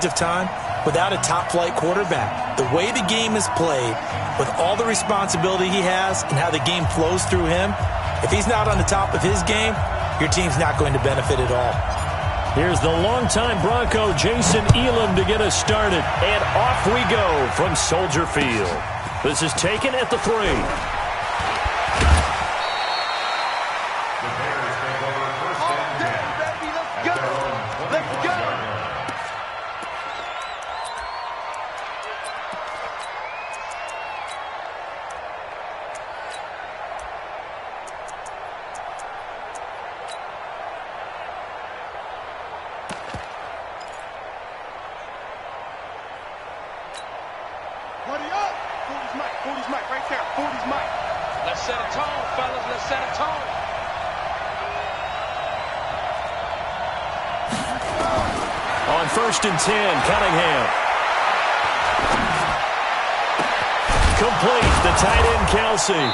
of time without a top-flight quarterback. The way the game is played, with all the responsibility he has and how the game flows through him, if he's not on the top of his game, your team's not going to benefit at all. Here's the longtime Bronco, Jason Elam, to get us started. And off we go from Soldier Field. This is taken at the 3. On 1st and 10, Cunningham. Complete, the tight end, Kelsey.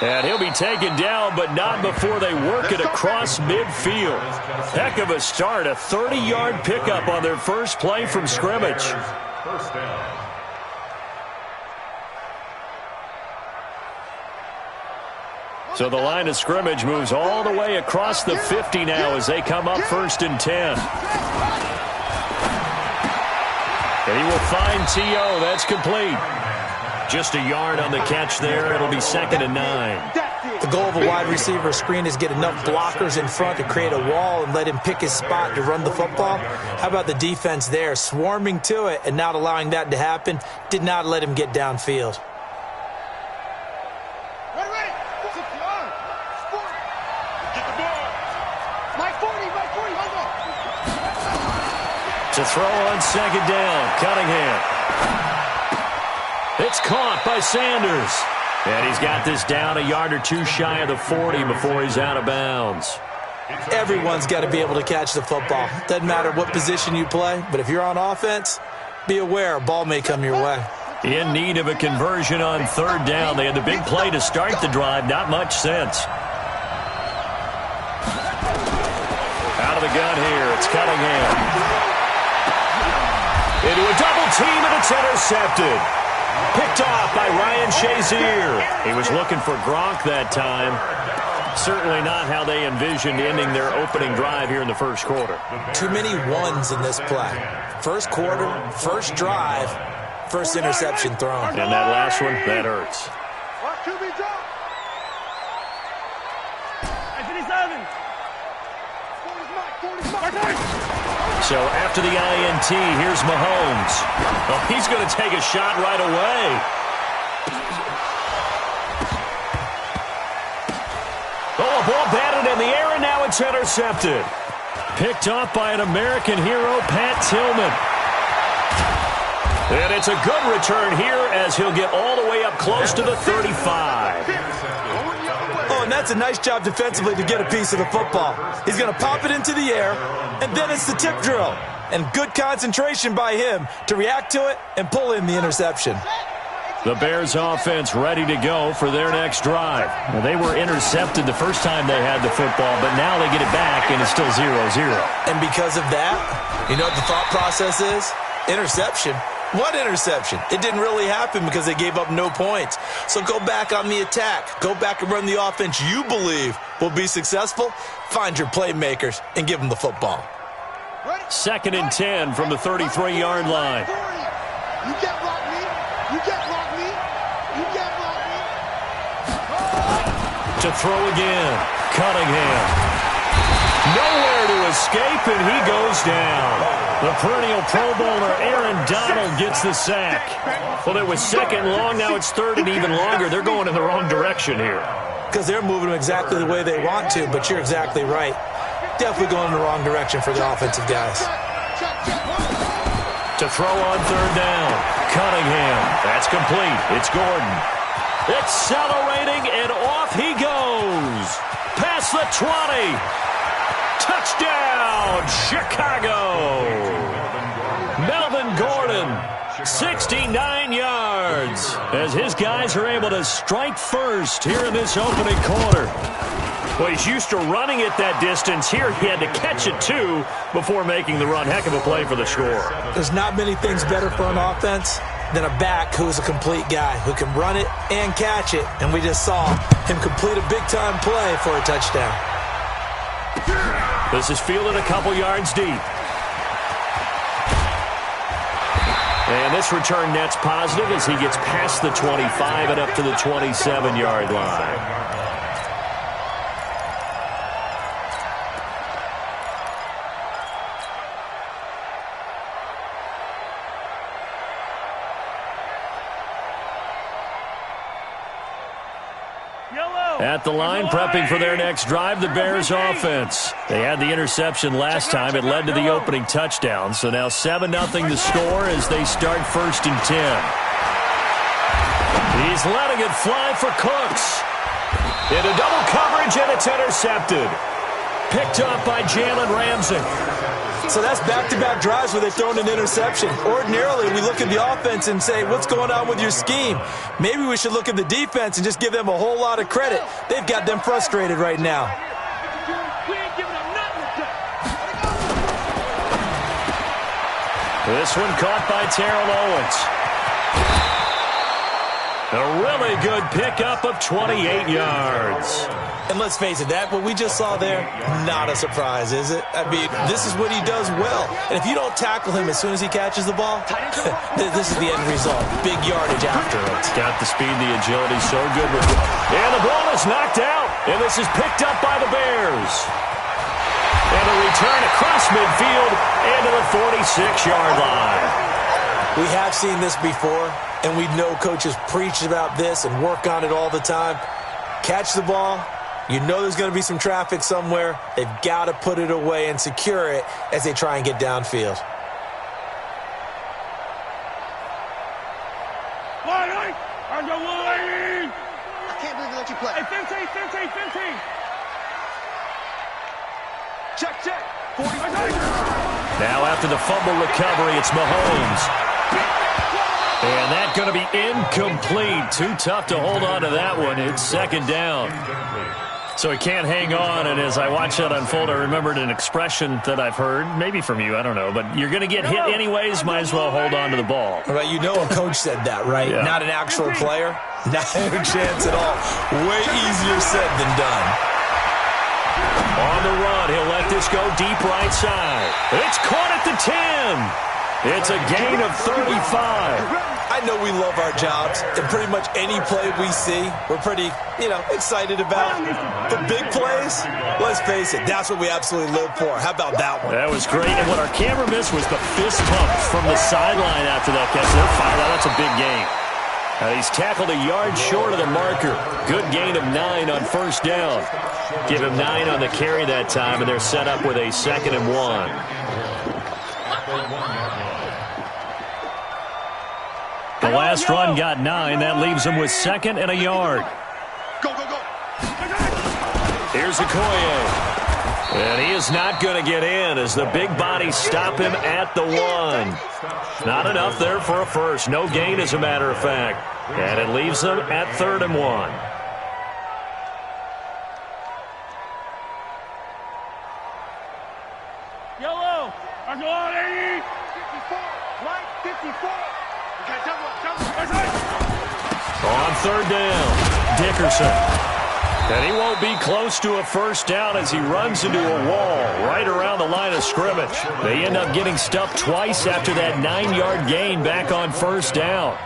And he'll be taken down, but not before they work it across midfield. Heck of a start, a 30-yard pickup on their first play from scrimmage. First down. So the line of scrimmage moves all the way across the 50 now as they come up 1st and 10. And he will find T.O. That's complete. Just a yard on the catch there. It'll be 2nd and 9. The goal of a wide receiver screen is get enough blockers in front to create a wall and let him pick his spot to run the football. How about the defense there, swarming to it and not allowing that to happen? Did not let him get downfield. To throw on 2nd down, Cunningham. It's caught by Sanders. And he's got this down a yard or two shy of the 40 before he's out of bounds. Everyone's got to be able to catch the football. Doesn't matter what position you play, but if you're on offense, be aware a ball may come your way. In need of a conversion on 3rd down. They had the big play to start the drive. Not much sense. Out of the gun here, it's Cunningham. Into a double team, and it's intercepted. Picked off by Ryan Shazier. He was looking for Gronk that time. Certainly not how they envisioned ending their opening drive here in the first quarter. Too many ones in this play. First quarter, first drive, first interception thrown. And that last one, that hurts. So after the INT, here's Mahomes. Oh, he's going to take a shot right away. Oh, a ball batted in the air, and now it's intercepted. Picked off by an American hero, Pat Tillman. And it's a good return here as he'll get all the way up close to the 35. Oh, and that's a nice job defensively to get a piece of the football. He's going to pop it into the air, and then it's the tip drill. And good concentration by him to react to it and pull in the interception. The Bears offense ready to go for their next drive. Well, they were intercepted the first time they had the football, but now they get it back, and it's still 0-0. And because of that, you know what the thought process is? Interception. What interception? It didn't really happen because they gave up no points. So go back on the attack. Go back and run the offense you believe will be successful. Find your playmakers and give them the football. 2nd and 10 from the 33-yard line. You can't block me. You can't block me. You can't block me. To throw again, Cunningham. Nowhere to escape, and he goes down. The perennial Pro Bowler Aaron Donald gets the sack. Well, it was 2nd long, now it's 3rd and even longer. They're going in the wrong direction here. Because they're moving them exactly the way they want to, but you're exactly right. Definitely going in the wrong direction for the offensive guys. To throw on 3rd down, Cunningham. That's complete. It's Gordon. Accelerating, and off he goes. Past the 20. Touchdown, Chicago. Melvin Gordon, 69 yards, as his guys are able to strike first here in this opening quarter. Well, he's used to running it that distance. Here he had to catch it, too, before making the run. Heck of a play for the score. There's not many things better for an offense than a back who is a complete guy, who can run it and catch it. And we just saw him complete a big-time play for a touchdown. This is fielded a couple yards deep. And this return net's positive as he gets past the 25 and up to the 27-yard line. At the line, prepping for their next drive, the Bears offense. They had the interception last time. It led to the opening touchdown. So now 7-0 the score as they start 1st and 10. He's letting it fly for Cooks. Into double coverage, and it's intercepted. Picked up by Jalen Ramsey. So that's back-to-back drives where they've thrown an interception. Ordinarily, we look at the offense and say, what's going on with your scheme? Maybe we should look at the defense and just give them a whole lot of credit. They've got them frustrated right now. This one caught by Terrell Owens. A really good pickup of 28 yards. And let's face it, what we just saw there, not a surprise, is it? I mean, this is what he does well. And if you don't tackle him as soon as he catches the ball, this is the end result. Big yardage after it. Got the speed, the agility, so good. And the ball is knocked out. And this is picked up by the Bears. And a return across midfield and to the 46-yard line. We have seen this before, and we know coaches preach about this and work on it all the time. Catch the ball. You know there's going to be some traffic somewhere. They've got to put it away and secure it as they try and get downfield. I can't believe they let you play. Hey, 15. Check. 40. Now after the fumble recovery, it's Mahomes. And that's going to be incomplete. Too tough to hold on to that one. It's 2nd down. So he can't hang on, and as I watch that unfold, I remembered an expression that I've heard, maybe from you, I don't know, but you're going to get hit anyways, might as well hold on to the ball. Right, you know a coach said that, right? Yeah. Not an actual player. Not a chance at all. Way easier said than done. On the run, he'll let this go deep right side. It's caught at the 10. It's a gain of 35. I know we love our jobs, and pretty much any play we see, we're pretty, excited about. The big plays, let's face it, that's what we absolutely live for. How about that one? That was great, and what our camera missed was the fist pump from the sideline after that catch. They're fired out. That's a big gain. He's tackled a yard short of the marker. Good gain of 9 on 1st down. Give him 9 on the carry that time, and they're set up with a 2nd and 1. The last run got 9. That leaves him with 2nd and a yard. Go. Here's Okoye. And he is not going to get in as the big bodies stop him at the 1. Not enough there for a first. No gain, as a matter of fact. And it leaves them at 3rd and 1. Yellow. I'm going 54. Right, 54. On 3rd down, Dickerson. And he won't be close to a first down as he runs into a wall right around the line of scrimmage. They end up getting stuffed twice after that 9-yard gain back on 1st down.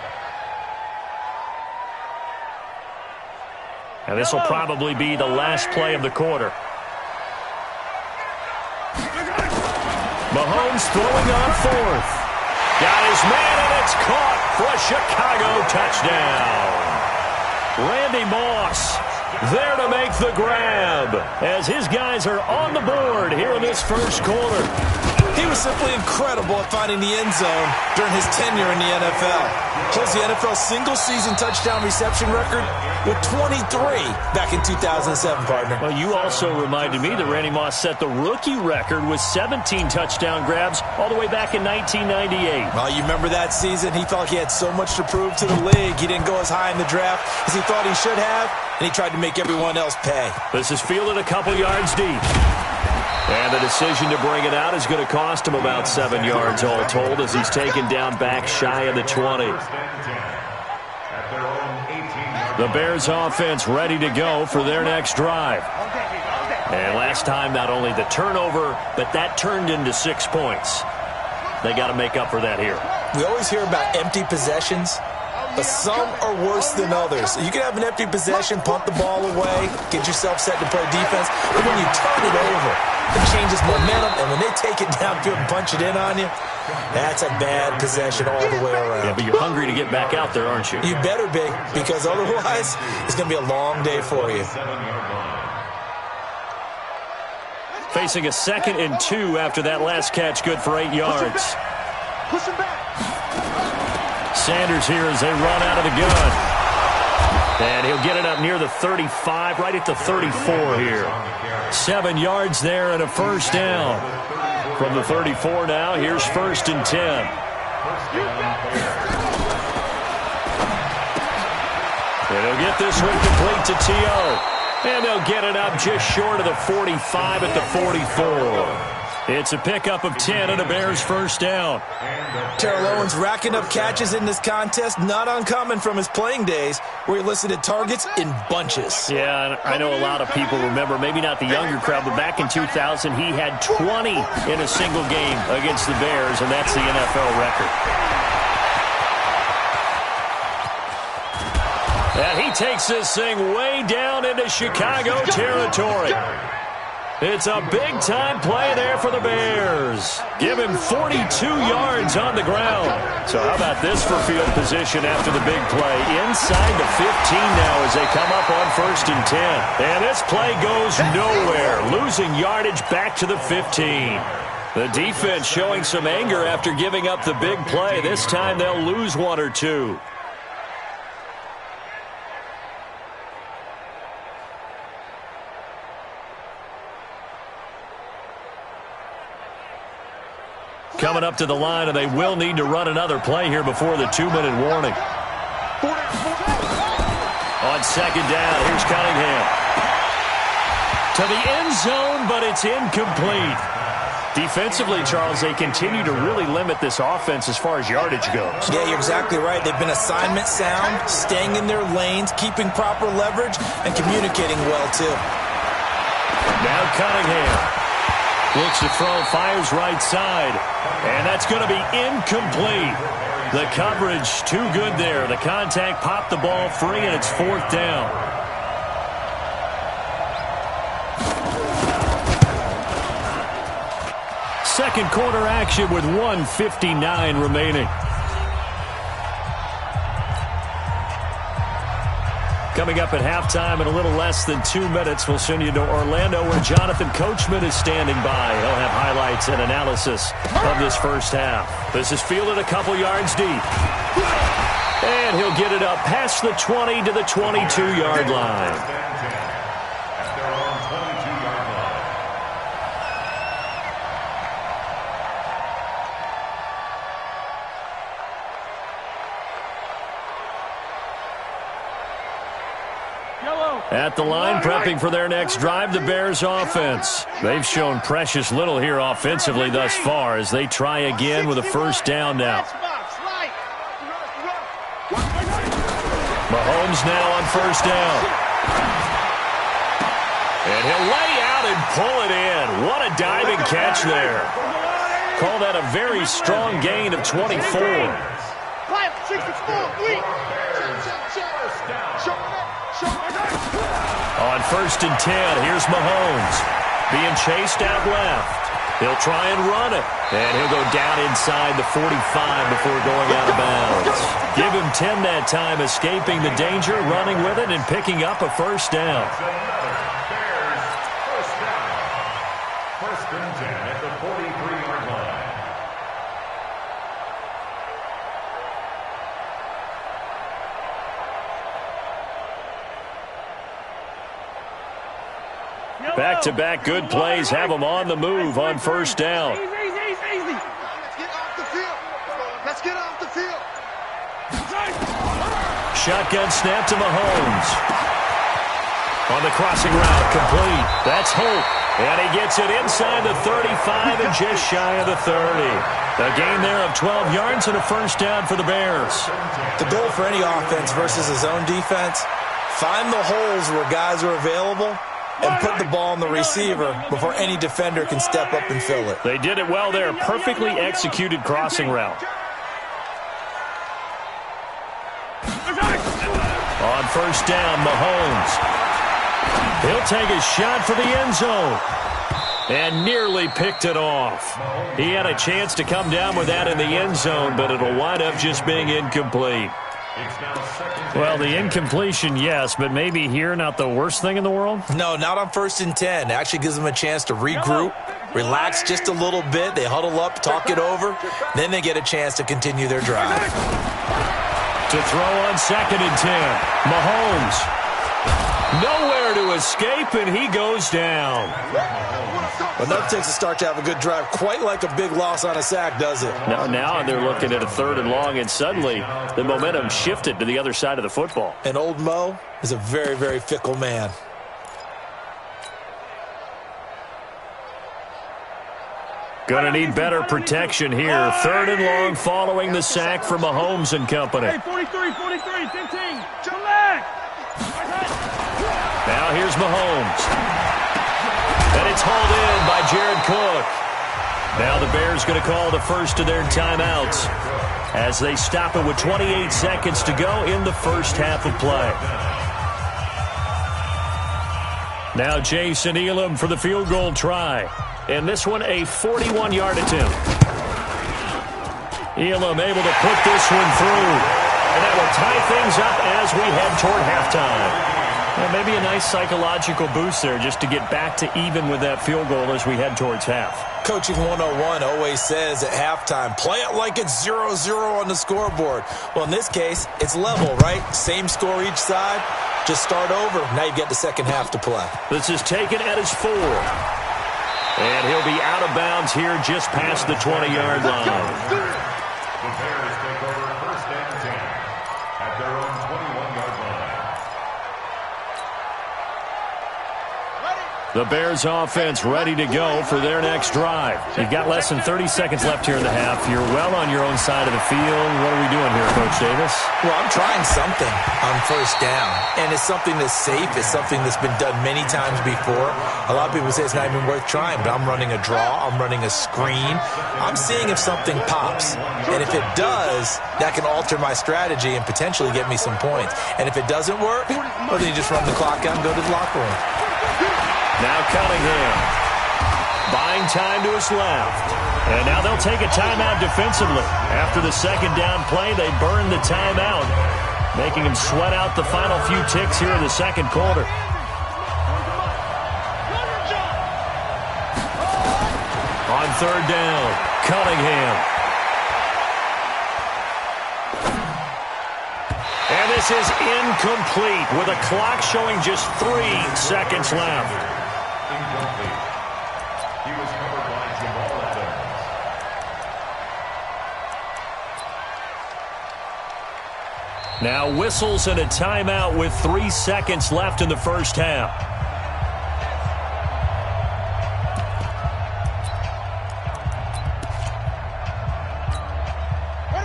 And this will probably be the last play of the quarter. Mahomes throwing on 4th. Got his man, and it's caught for a Chicago touchdown. Randy Moss there to make the grab as his guys are on the board here in this 1st quarter. He was simply incredible at finding the end zone during his tenure in the NFL. Holds the NFL single-season touchdown reception record with 23 back in 2007, partner. Well, you also reminded me that Randy Moss set the rookie record with 17 touchdown grabs all the way back in 1998. Well, you remember that season? He felt he had so much to prove to the league. He didn't go as high in the draft as he thought he should have, and he tried to make everyone else pay. This is fielded a couple yards deep. And the decision to bring it out is going to cost him about 7 yards all told as he's taken down back shy of the 20. The Bears offense ready to go for their next drive. And last time, not only the turnover, but that turned into 6 points. They got to make up for that here. We always hear about empty possessions, but some are worse than others. You can have an empty possession, punt the ball away, get yourself set to play defense, but when you turn it over, it changes momentum, and when they take it downfield and punch it in on you, that's a bad possession all the way around. Yeah, but you're hungry to get back out there, aren't you? You better be, because otherwise, it's going to be a long day for you. Facing a 2nd and 2 after that last catch, good for 8 yards. Push him back. Sanders here as they run out of the gun. And he'll get it up near the 35, right at the 34 here. 7 yards there and a first down. From the 34 now, here's 1st and 10. And he'll get this one complete to T.O. And they'll get it up just short of the 45 at the 44. It's a pickup of 10 and a Bears first down. Terrell Owens racking up catches in this contest, not uncommon from his playing days, where he listed targets in bunches. Yeah, I know a lot of people remember, maybe not the younger crowd, but back in 2000, he had 20 in a single game against the Bears, and that's the NFL record. And he takes this thing way down into Chicago territory. It's a big-time play there for the Bears. Give him 42 yards on the ground. So how about this for field position after the big play? Inside the 15 now as they come up on 1st and 10. And this play goes nowhere, losing yardage back to the 15. The defense showing some anger after giving up the big play. This time they'll lose 1 or 2. Coming up to the line, and they will need to run another play here before the 2-minute warning. On 2nd down, here's Cunningham. To the end zone, but it's incomplete. Defensively, Charles, they continue to really limit this offense as far as yardage goes. Yeah, you're exactly right. They've been assignment sound, staying in their lanes, keeping proper leverage, and communicating well, too. Now Cunningham. Looks to throw, fires right side. And that's going to be incomplete. The coverage too good there. The contact popped the ball free, and it's 4th down. Second quarter action with 1:59 remaining. Coming up at halftime in a little less than 2 minutes, we'll send you to Orlando where Jonathan Coachman is standing by. He'll have highlights and analysis of this first half. This is fielded a couple yards deep. And he'll get it up past the 20 to the 22-yard line. At the line, prepping for their next drive, the Bears offense. They've shown precious little here offensively thus far as they try again with a first down now. Mahomes now on first down. And he'll lay out and pull it in. What a diving catch there. Call that a very strong gain of 24. On 1st and 10, here's Mahomes. Being chased out left. He'll try and run it. And he'll go down inside the 45 before going out of bounds. Give him 10 that time, escaping the danger, running with it, and picking up a first down. First and 10 at the 43-yard line. Back-to-back good plays have them on the move on first down. Easy. Let's get off the field. Let's get off the field. Shotgun snap to Mahomes. On the crossing route, complete. That's Hope. And he gets it inside the 35 and just shy of the 30. A gain there of 12 yards and a first down for the Bears. The goal for any offense versus his own defense, find the holes where guys are available and put the ball on the receiver before any defender can step up and fill it. They did it well there. Perfectly executed crossing route. On first down, Mahomes. He'll take a shot for the end zone. And nearly picked it off. He had a chance to come down with that in the end zone, but it'll wind up just being incomplete. Well, the incompletion, yes, but maybe here not the worst thing in the world? No, not on 1st and 10. It actually gives them a chance to regroup, relax just a little bit. They huddle up, talk it over. Then they get a chance to continue their drive. To throw on 2nd and 10. Mahomes. Nowhere to escape, and he goes down. Well, that takes a start to have a good drive. Quite like a big loss on a sack, does it? Now they're looking at a 3rd and long, and suddenly the momentum shifted to the other side of the football. And old Mo is a very, very fickle man. Gonna need better protection here. 3rd and long following the sack from Mahomes and company. Hey, 43, 15. To left. Now here's Mahomes. And it's hauled in by Jared Cook. Now the Bears going to call the first of their timeouts as they stop it with 28 seconds to go in the first half of play. Now Jason Elam for the field goal try. And this one a 41-yard attempt. Elam able to put this one through. And that will tie things up as we head toward halftime. Well, maybe a nice psychological boost there just to get back to even with that field goal as we head towards half. Coaching 101 always says at halftime, play it like it's 0-0 on the scoreboard. Well, in this case, it's level, right? Same score each side. Just start over. Now you get the second half to play. This is taken at his 4. And he'll be out of bounds here just past the 20-yard line. The Bears take over 1st and 10 at their own 21-yard line. The Bears offense ready to go for their next drive. You've got less than 30 seconds left here in the half. You're well on your own side of the field. What are we doing here, Coach Davis? Well, I'm trying something on first down, and it's something that's safe. It's something that's been done many times before. A lot of people say it's not even worth trying, but I'm running a draw. I'm running a screen. I'm seeing if something pops, and if it does, that can alter my strategy and potentially get me some points. And if it doesn't work, well, then you just run the clock out and go to the locker room. Now Cunningham, buying time to his left. And now they'll take a timeout defensively. After the second down play, they burn the timeout, making him sweat out the final few ticks here in the second quarter. On 3rd down, Cunningham. And this is incomplete with a clock showing just 3 seconds left. Incomplete. He was covered by Jamal Adams. Now whistles and a timeout with 3 seconds left in the first half.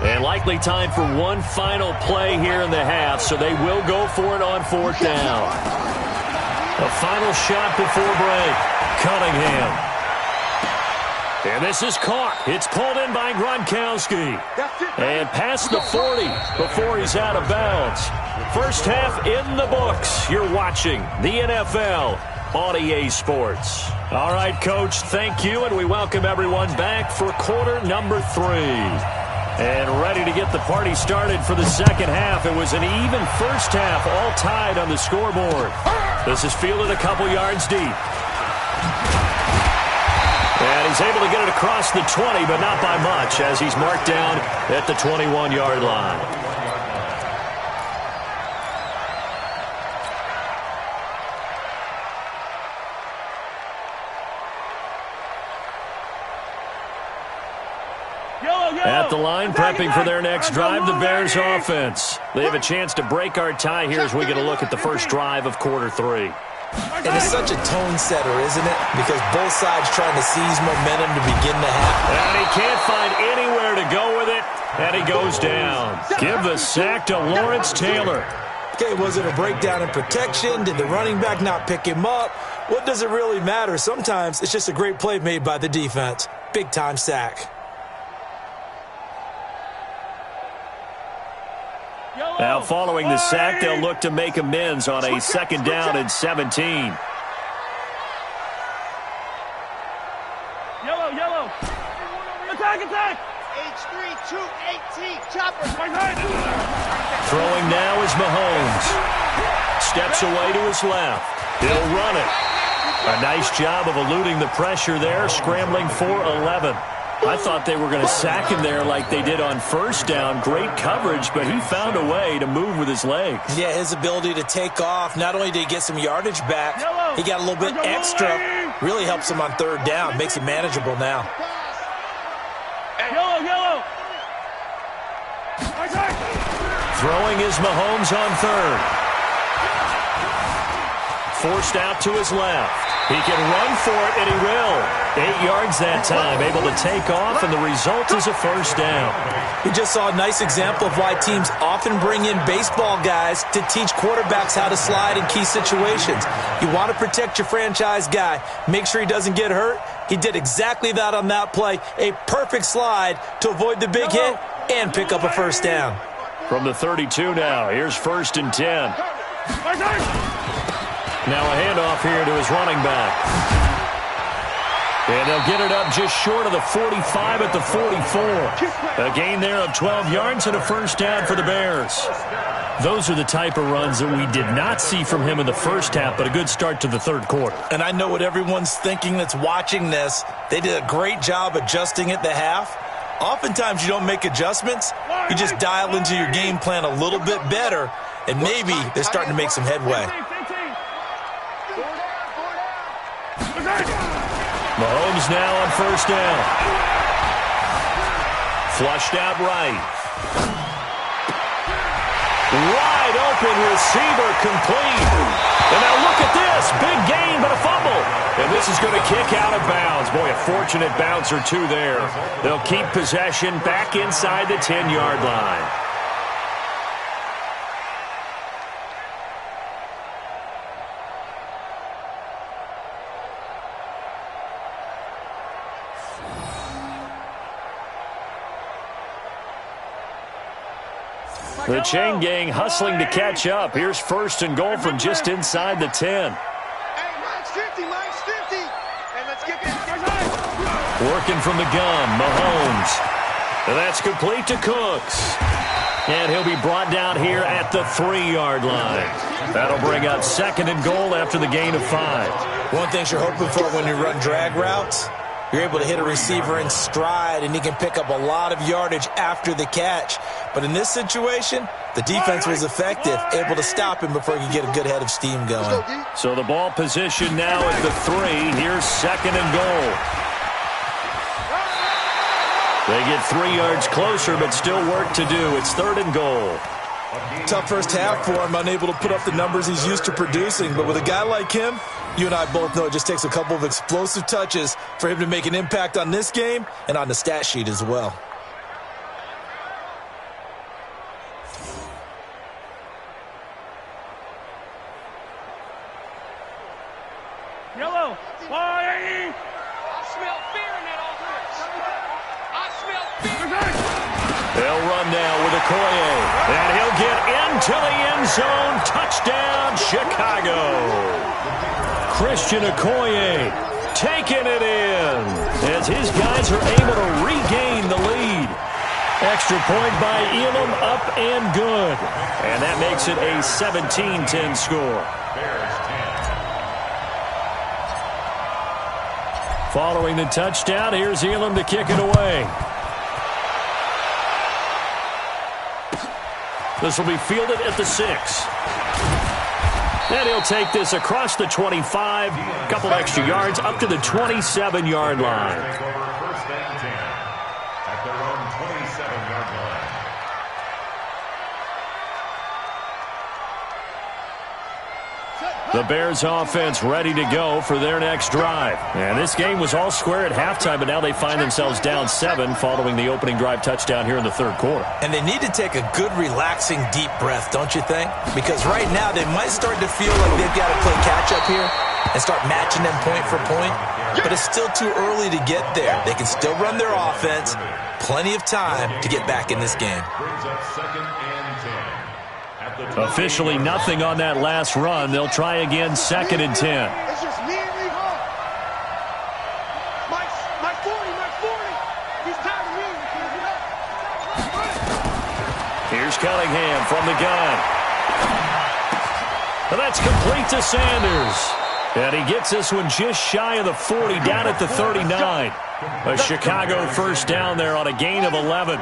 And likely time for one final play here in the half, so they will go for it on 4th down. A final shot before break. Cunningham. And this is caught. It's pulled in by Gronkowski. And past the 40 before he's out of bounds. First half in the books. You're watching the NFL on EA Sports. All right, Coach, thank you, and we welcome everyone back for quarter number 3. And ready to get the party started for the second half. It was an even first half, all tied on the scoreboard. This is fielded a couple yards deep. And he's able to get it across the 20, but not by much, as he's marked down at the 21-yard line. At the line, prepping for their next drive, the Bears offense. They have a chance to break our tie here as we get a look at the first drive of quarter 3. And it's such a tone setter, isn't it? Because both sides trying to seize momentum to begin the half. And he can't find anywhere to go with it, and he goes down. Give the sack to Lawrence Taylor. Okay, was it a breakdown in protection? Did the running back not pick him up? What does it really matter? Sometimes it's just a great play made by the defense. Big-time sack. Now following the sack, they'll look to make amends on a 2nd down and 17. Yellow. Attack. H3-2-8-T. Chopper. Throwing now is Mahomes. Steps away to his left. He'll run it. A nice job of eluding the pressure there, scrambling for 11. I thought they were going to sack him there like they did on 1st down. Great coverage, but he found a way to move with his legs. Yeah, his ability to take off, not only did he get some yardage back, he got a little bit extra. Really helps him on 3rd down, makes it manageable now. Yellow. Throwing is Mahomes on 3rd. Forced out to his left. He can run for it, and he will. 8 yards that time, able to take off, and the result is a 1st down. We just saw a nice example of why teams often bring in baseball guys to teach quarterbacks how to slide in key situations. You want to protect your franchise guy. Make sure he doesn't get hurt. He did exactly that on that play. A perfect slide to avoid the big hit and pick up a 1st down. From the 32 now, here's 1st and 10. Now a handoff here to his running back. And they'll get it up just short of the 45 at the 44. A gain there of 12 yards and a 1st down for the Bears. Those are the type of runs that we did not see from him in the 1st half, but a good start to the 3rd quarter. And I know what everyone's thinking that's watching this. They did a great job adjusting at the half. Oftentimes you don't make adjustments. You just dial into your game plan a little bit better, and maybe they're starting to make some headway. Mahomes now on 1st down. Flushed out right. Wide open receiver complete. And now look at this. Big gain, but a fumble. And this is going to kick out of bounds. Boy, a fortunate bounce or two there. They'll keep possession back inside the 10-yard line. The chain gang hustling to catch up. Here's 1st and goal from just inside the 10. Mine's 50. And let's kick it. Working from the gun, Mahomes. And that's complete to Cooks. And he'll be brought down here at the 3-yard line. That'll bring up 2nd and goal after the gain of 5. One thing you're hoping for when you run drag routes, you're able to hit a receiver in stride, and he can pick up a lot of yardage after the catch. But in this situation, the defense was effective, able to stop him before he could get a good head of steam going. So the ball position now at the 3. Here's 2nd and goal. They get 3 yards closer, but still work to do. It's 3rd and goal. Tough first half for him, unable to put up the numbers he's used to producing. But with a guy like him, you and I both know it just takes a couple of explosive touches for him to make an impact on this game and on the stat sheet as well. Yellow. I smell fear in that offense. They'll run now with Okoye. And he'll get into the end zone. Touchdown, Chicago. Christian Okoye taking it in as his guys are able to regain the lead. Extra point by Elam, up and good. And that makes it a 17-10 score. Following the touchdown, here's Elam to kick it away. This will be fielded at the 6. And he'll take this across the 25, a couple extra yards, up to the 27-yard line. Take over 1st and 10 at their own The Bears offense ready to go for their next drive. And this game was all square at halftime, but now they find themselves down 7 following the opening drive touchdown here in the third quarter. And they need to take a good, relaxing, deep breath, don't you think? Because right now they might start to feel like they've got to play catch-up here and start matching them point for point. But it's still too early to get there. They can still run their offense. Plenty of time to get back in this game. Officially nothing on that last run. They'll try again, 2nd and 10. It's just me and Lee Hall. Mike 40. He's tired of me. Here's Cunningham from the gun. And that's complete to Sanders. And he gets this one just shy of the 40, down at the 39. A Chicago first down there on a gain of 11.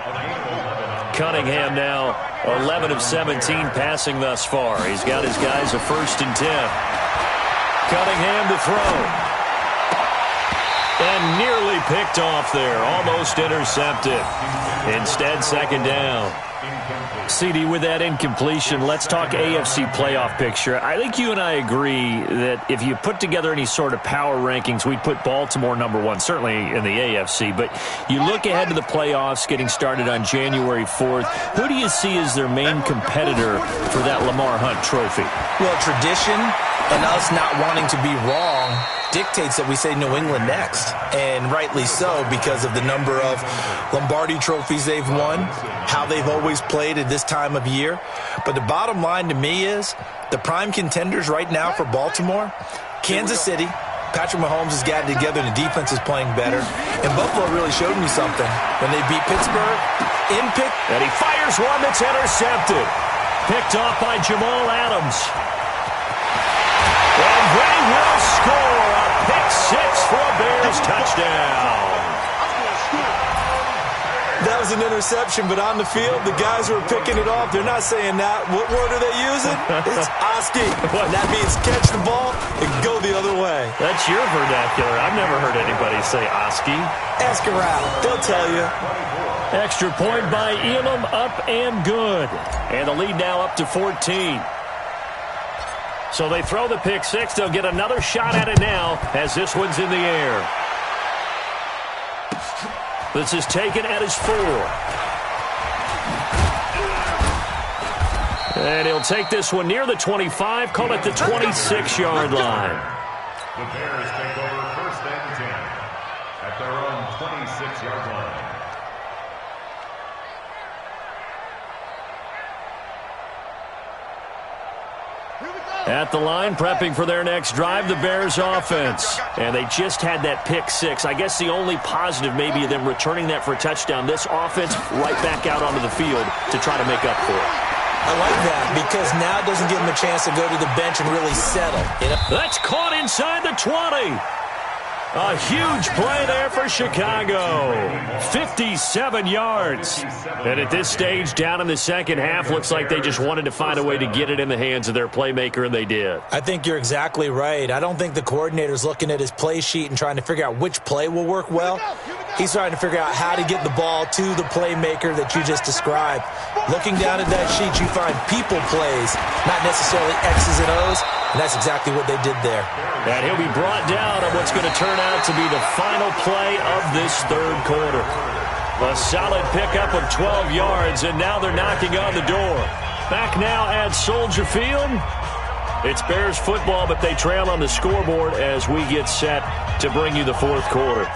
Cunningham now 11 of 17 passing thus far. He's got his guys a 1st and 10. Cunningham to throw. And nearly picked off there. Almost intercepted. Instead, 2nd down. CD, with that incompletion, let's talk AFC playoff picture. I think you and I agree that if you put together any sort of power rankings, we'd put Baltimore number 1, certainly in the AFC. But you look ahead to the playoffs getting started on January 4th. Who do you see as their main competitor for that Lamar Hunt trophy? Well, tradition and us not wanting to be wrong dictates that we say New England next, and rightly so because of the number of Lombardi trophies they've won, how they've always played at this time of year. But the bottom line to me is the prime contenders right now for Baltimore, Kansas City. Patrick Mahomes has got it together and the defense is playing better. And Buffalo really showed me something when they beat Pittsburgh in Pitt. And he fires one that's intercepted. Picked off by Jamal Adams. And they will score a pick 6 for a Bears touchdown. That was an interception, but on the field, the guys who are picking it off, they're not saying that. What word are they using? It's Oski. And that means catch the ball and go the other way. That's your vernacular. I've never heard anybody say Oski. Ask around. They'll tell you. Extra point by Elam, up and good. And the lead now up to 14. So they throw the pick 6. They'll get another shot at it now as this one's in the air. This is taken at his 4. And he'll take this one near the 25, call it the 26-yard line. The Bears take over 1st and 10 at their own 26-yard line. At the line, prepping for their next drive, the Bears offense. And they just had that pick 6. I guess the only positive maybe of them returning that for a touchdown. This offense right back out onto the field to try to make up for it. I like that because now it doesn't give them a chance to go to the bench and really settle. You know? That's caught inside the 20. A huge play there for Chicago. 57 yards. And at this stage, down in the second half, looks like they just wanted to find a way to get it in the hands of their playmaker, and they did. I think you're exactly right. I don't think the coordinator's looking at his play sheet and trying to figure out which play will work well. He's trying to figure out how to get the ball to the playmaker that you just described. Looking down at that sheet, you find people plays, not necessarily X's and O's, and that's exactly what they did there. And he'll be brought down on what's going to turn out to be the final play of this third quarter. A solid pickup of 12 yards, and now they're knocking on the door. Back now at Soldier Field. It's Bears football, but they trail on the scoreboard as we get set to bring you the fourth quarter.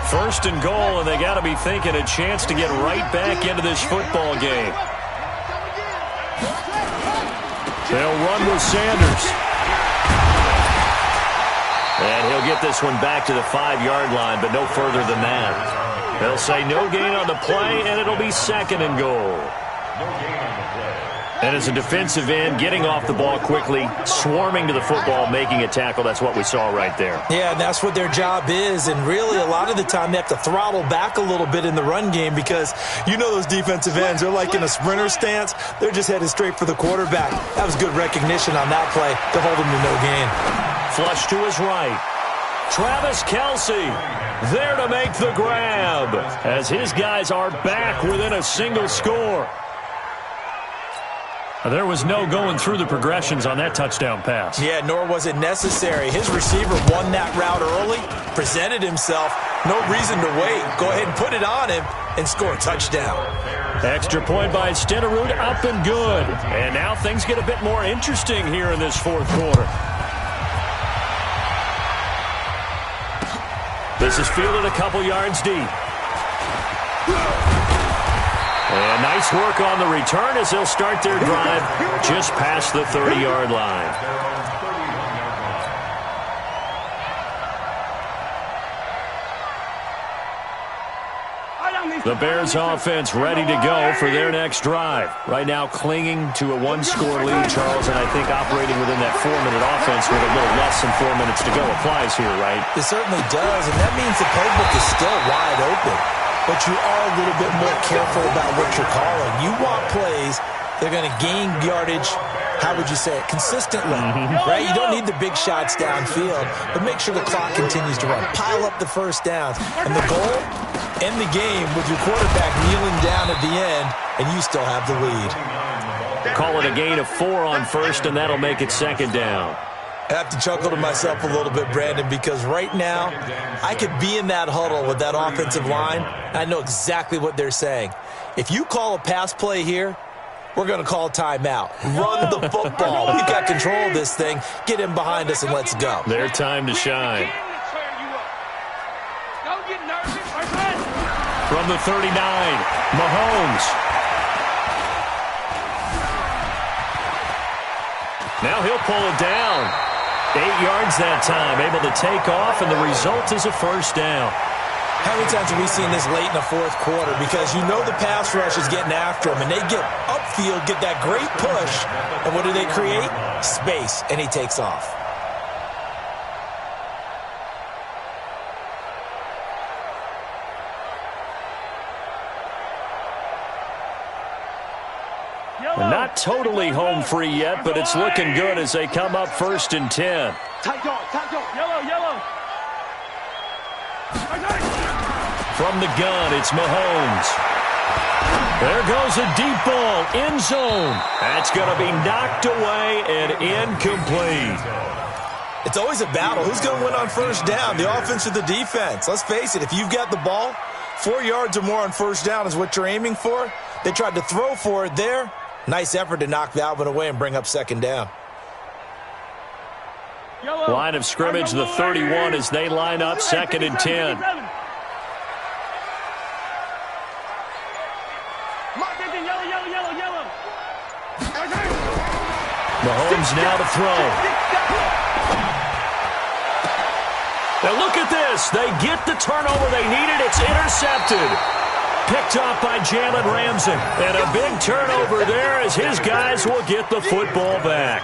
1st and goal, and they got to be thinking a chance to get right back into this football game. They'll run with Sanders. And he'll get this one back to the 5-yard line, but no further than that. They'll say no gain on the play, and it'll be 2nd and goal. And as a defensive end, getting off the ball quickly, swarming to the football, making a tackle, that's what we saw right there. Yeah, and that's what their job is. And really, a lot of the time, they have to throttle back a little bit in the run game because you know those defensive ends, they're like in a sprinter stance. They're just headed straight for the quarterback. That was good recognition on that play to hold him to no gain. Flush to his right. Travis Kelce there to make the grab as his guys are back within a single score. There was no going through the progressions on that touchdown pass. Yeah, nor was it necessary. His receiver won that route early, presented himself. No reason to wait. Go ahead and put it on him and score a touchdown. Extra point by Stenerud, up and good. And now things get a bit more interesting here in this fourth quarter. This is fielded a couple yards deep. And nice work on the return as they'll start their drive just past the 30-yard line. The Bears offense ready to go for their next drive. Right now clinging to a one-score lead, Charles, and I think operating within that 4-minute offense with a little less than 4 minutes to go applies here, right? It certainly does, and that means the playbook is still wide open. But you are a little bit more careful about what you're calling. You want plays that are going to gain yardage, how would you say it, consistently, right? You don't need the big shots downfield, but make sure the clock continues to run. Pile up the first downs. And the goal, end the game with your quarterback kneeling down at the end, and you still have the lead. Call it a gain of 4 on first, and that'll make it second down. I have to chuckle to myself a little bit, Brandon, because right now I could be in that huddle with that offensive line, and I know exactly what they're saying. If you call a pass play here, we're going to call timeout. Run the football. We've got control of this thing. Get him behind us and let's go. Their time to shine. From the 39, Mahomes. Now he'll pull it down. 8 yards that time, able to take off, and the result is a first down. How many times have we seen this late in the fourth quarter? Because you know the pass rush is getting after him, and they get upfield, get that great push, and what do they create? Space, and he takes off. Not totally home free yet, but it's looking good as they come up 1st and 10. Tight dog, yellow, yellow. From the gun, it's Mahomes. There goes a deep ball, end zone. That's going to be knocked away and incomplete. It's always a battle. Who's going to win on first down, the offense or the defense? Let's face it, if you've got the ball, 4 yards or more on first down is what you're aiming for. They tried to throw for it there. Nice effort to knock that one away and bring up second down. Line of scrimmage, the 31, as they line up 2nd and 10. Mahomes now to throw. Now look at this. They get the turnover they needed. It's intercepted. Picked off by Jalen Ramsey. And a big turnover there as his guys will get the football back.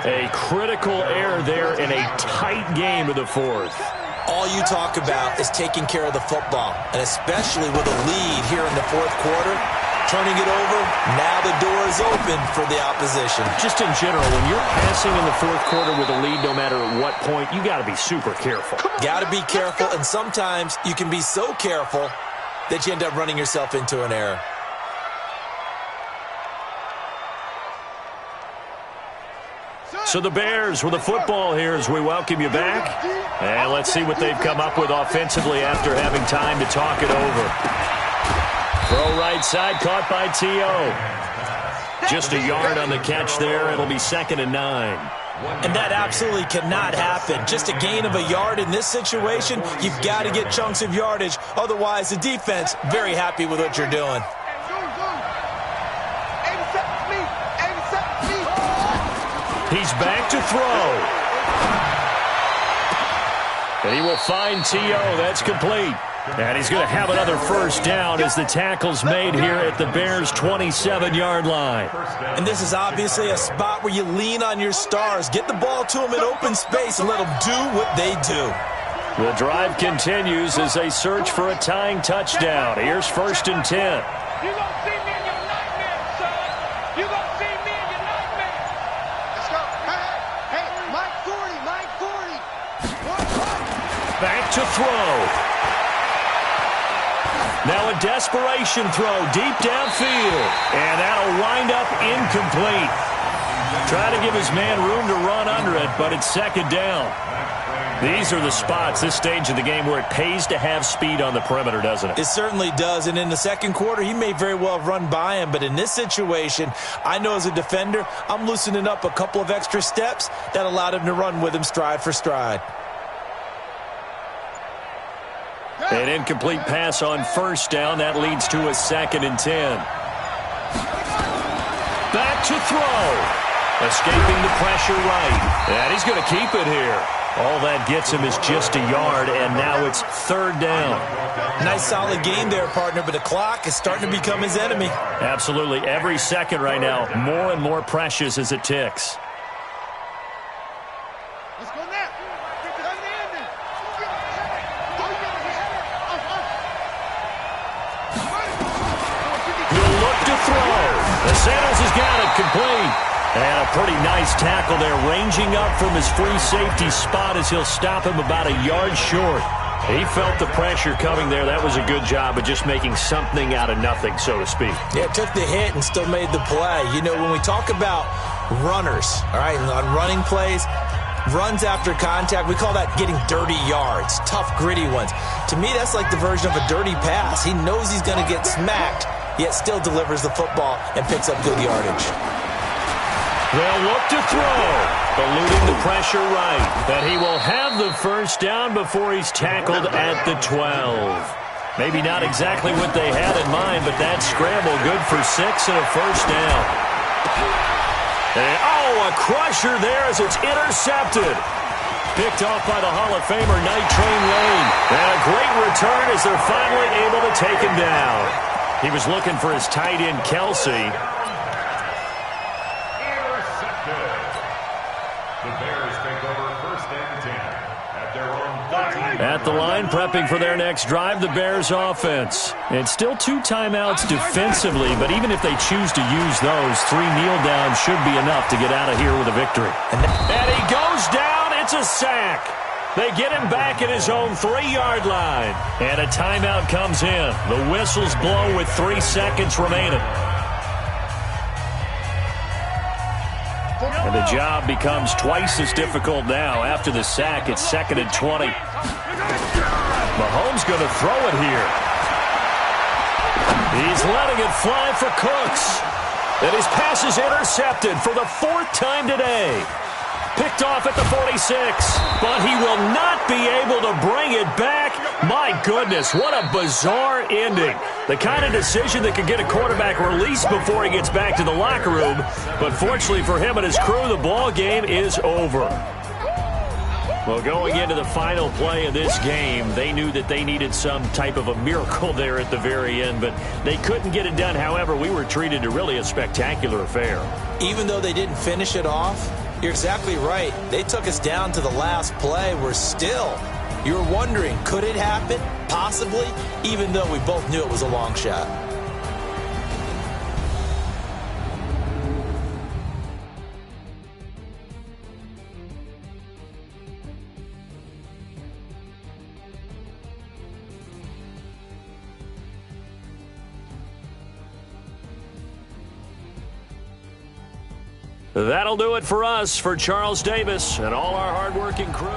A critical error there in a tight game of the fourth. All you talk about is taking care of the football, and especially with a lead here in the fourth quarter, turning it over, now the door is open for the opposition. Just in general, when you're passing in the fourth quarter with a lead, no matter at what point, you got to be super careful. Got to be careful, and sometimes you can be so careful that you end up running yourself into an error. So the Bears with the football here as we welcome you back. And let's see what they've come up with offensively after having time to talk it over. Throw right side, caught by T.O. Just a yard on the catch there. It'll be 2nd and 9. And that absolutely cannot happen. Just a gain of a yard in this situation, you've got to get chunks of yardage. Otherwise, the defense, very happy with what you're doing. He's back to throw. And he will find T.O. That's complete. And he's going to have another first down as the tackle's made here at the Bears' 27-yard line. And this is obviously a spot where you lean on your stars. Get the ball to them in open space and let them do what they do. The drive continues as they search for a tying touchdown. Here's 1st and 10. You're going to see me in your nightmares, son. You're going to see me in your nightmares. Let's go. Hey, Mike 40. Back to throw. Now a desperation throw deep downfield. And that'll wind up incomplete. Try to give his man room to run under it, but it's second down. These are the spots, this stage of the game, where it pays to have speed on the perimeter, doesn't it? It certainly does, and in the second quarter, he may very well have run by him, but in this situation, I know as a defender, I'm loosening up a couple of extra steps that allowed him to run with him stride for stride. An incomplete pass on first down. That leads to a 2nd and 10. Back to throw. Escaping the pressure right. And he's going to keep it here. All that gets him is just a yard, and now it's 3rd down. Nice solid game there, partner, but the clock is starting to become his enemy. Absolutely. Every second right now, more and more precious as it ticks. Let's go now. He'll look to throw. The Sanders has got it complete. And a pretty nice tackle there, ranging up from his free safety spot as he'll stop him about a yard short. He felt the pressure coming there. That was a good job of just making something out of nothing, so to speak. Yeah, took the hit and still made the play. You know, when we talk about runners, all right, on running plays, runs after contact, we call that getting dirty yards, tough, gritty ones. To me, that's like the version of a dirty pass. He knows he's going to get smacked, yet still delivers the football and picks up good yardage. They'll look to throw, eluding the pressure right. But he will have the first down before he's tackled at the 12. Maybe not exactly what they had in mind, but that scramble good for 6 and a first down. And, a crusher there as it's intercepted. Picked off by the Hall of Famer Night Train Lane. And a great return as they're finally able to take him down. He was looking for his tight end, Kelsey. At the line, prepping for their next drive, the Bears offense. And still 2 timeouts defensively, but even if they choose to use those, 3 kneel downs should be enough to get out of here with a victory. And he goes down. It's a sack. They get him back at his own 3-yard line. And a timeout comes in. The whistles blow with 3 seconds remaining. And the job becomes twice as difficult now. After the sack, it's 2nd and 20. Mahomes going to throw it here. He's letting it fly for Cooks. And his pass is intercepted for the 4th time today. Picked off at the 46, but he will not be able to bring it back. My goodness, what a bizarre ending. The kind of decision that could get a quarterback released before he gets back to the locker room. But fortunately for him and his crew, the ball game is over. Well, going into the final play of this game, they knew that they needed some type of a miracle there at the very end, but they couldn't get it done. However, we were treated to really a spectacular affair. Even though they didn't finish it off, you're exactly right. They took us down to the last play. We're still, you're wondering, could it happen? Possibly, even though we both knew it was a long shot. That'll do it for us, for Charles Davis and all our hardworking crew.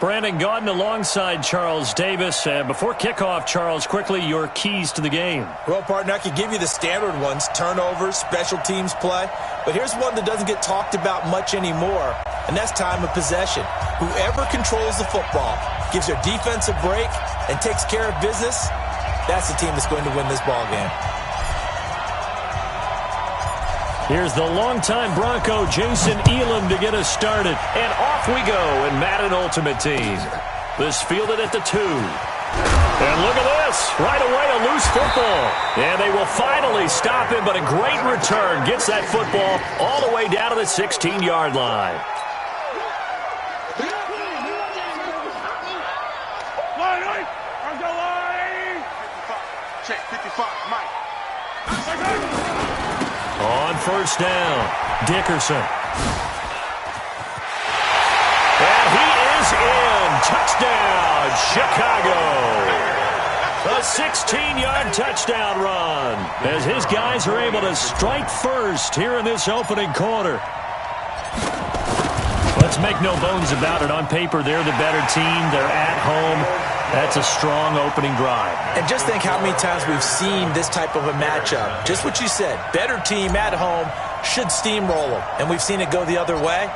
Brandon Gaudin alongside Charles Davis. Before kickoff, Charles, quickly your keys to the game. Well, partner, I could give you the standard ones, turnovers, special teams play. But here's one that doesn't get talked about much anymore, and that's time of possession. Whoever controls the football, gives their defense a break, and takes care of business, that's the team that's going to win this ball game. Here's the longtime Bronco, Jason Elam, to get us started. And off we go in Madden Ultimate Team. This fielded at the 2. And look at this. Right away, a loose football. And they will finally stop him, but a great return. Gets that football all the way down to the 16-yard line. Check 55, Mike. On first down, Dickerson. And he is in. Touchdown, Chicago. A 16-yard touchdown run as his guys are able to strike first here in this opening quarter. Let's make no bones about it. On paper, they're the better team. They're at home. That's a strong opening drive. And just think how many times we've seen this type of a matchup. Just what you said, better team at home should steamroll them. And we've seen it go the other way.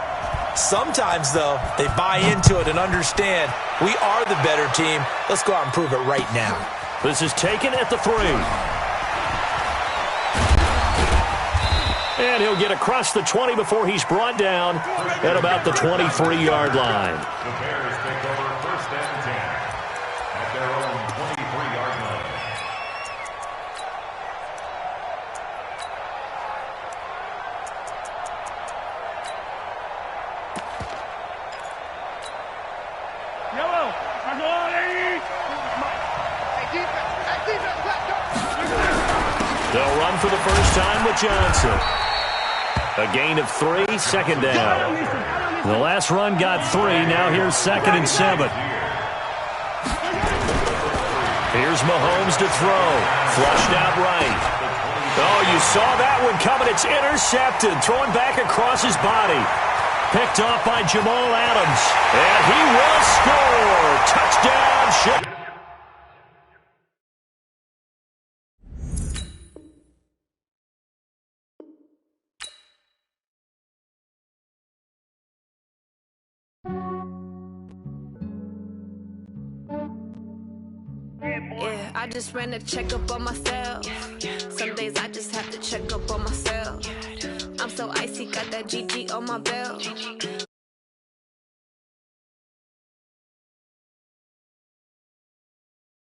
Sometimes, though, they buy into it and understand we are the better team. Let's go out and prove it right now. This is taken at the 3. And he'll get across the 20 before he's brought down at about the 23-yard line. The Bears take over first and 10 at their own 23-yard line. Yellow. They'll run for the first time with Johnson. A gain of 3, second down. The last run got 3. Now here's 2nd and 7. Here's Mahomes to throw. Flushed out right. Oh, you saw that one coming. It's intercepted. Throwing back across his body. Picked off by Jamal Adams. And he will score. Touchdown, Chicago. Yeah, I just ran a checkup on myself. Some days I just have to check up on myself. I'm so icy, got that GG on my belt.